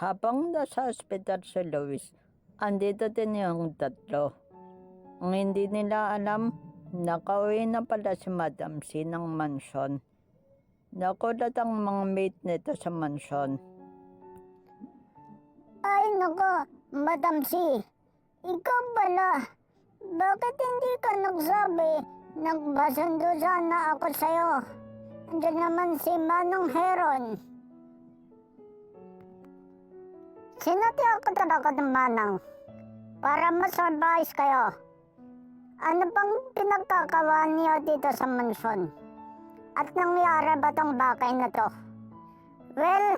Habang nasa ospital si Luis, andito din yung tatlo. Ang hindi nila alam, nakauwi na pala si Madam C ng mansyon. Nakulat ang mga mate nito sa mansyon. Ay nako, Madam C, ikaw pala. Bakit hindi ka nagsabi? Nagbasundo sana ako sa'yo. Andiyan naman si Manong Heron. Sinati ako talaga ng Manang para ma-surprise kayo. Ano bang pinagkakawa niyo dito sa mansyon? At nangyari ba tong bagay na to? Well,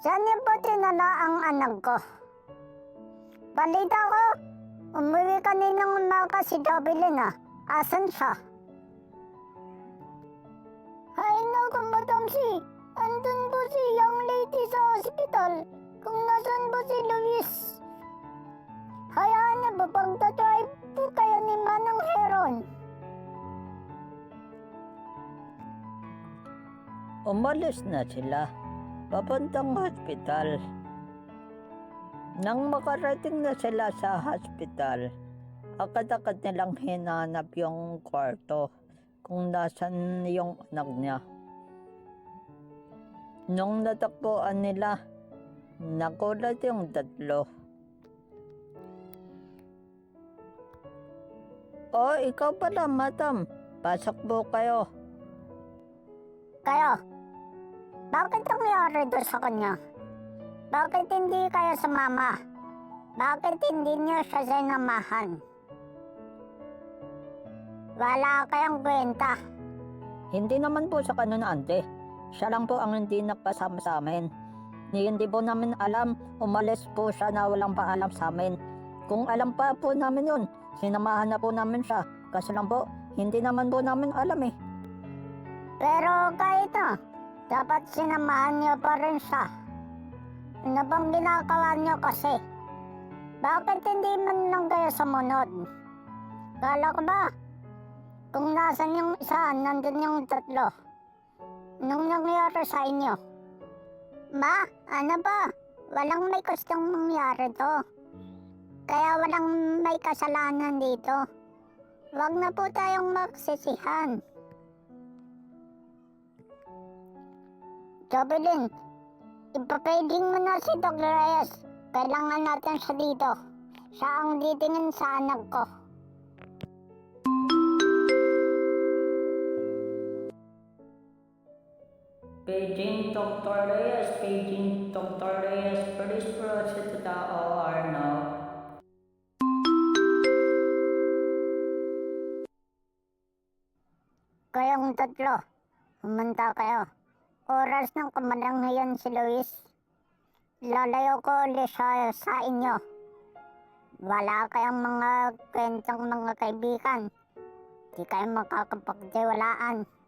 saan niyo po tinala ang anak ko? Balita ko, umuwi kaninang umaga si Jovelyn ah. Asan siya? Ay naku, Madam C, andun po si young lady sa hospital. Kung nasan po si Luis. Hayaan na ba pagdadrive po kayo ni Manang Heron? Umalis na sila, papuntang hospital. Nang makarating na sila sa hospital, agad-agad nilang hinanap yung kwarto kung nasan yung anak niya. Nung natakbuhan nila, nakulat yung tatlo. Oh, ikaw pala, madam. Pasok po kayo. Kayo, bakit nangyari doon sa kanya? Bakit hindi kayo sumama? Bakit hindi niyo siya sinamahan? Wala kayong kwenta. Hindi naman po sa kanun, ante. Siya lang po ang hindi nagpasama sa amin. Hindi po namin alam, umalis po siya na walang paalam sa amin. Kung alam pa po namin yun, sinamahan na po namin siya. Kasi lang po, hindi naman po namin alam eh. Pero kahit na, dapat sinamahan niyo pa rin siya. Ano bang ginagawa niyo kasi? Bakit hindi man lang kayo sumunod? Kala ko ba, kung nasan yung isa, nandun yung tatlo. Anong nangyari sa inyo? Ma, ano ba? Walang may gustong mangyari to. Kaya walang may kasalanan dito. Huwag na po tayong magsisihan. Jovelyn, ipapaging mo na si Dr. Reyes. Kailangan natin siya dito. Siya ang titingin sa anak ko. Paging Dr. Reyes, paging Dr. Reyes, please proceed to the OR now. Kayong tatlo, humanta kayo. Oras ng kamalanghayan si Luis. Lalayo ko ulit siya sa inyo. Wala kayong mga kwentang mga kaibigan. Di kayo makakapagtiwalaan.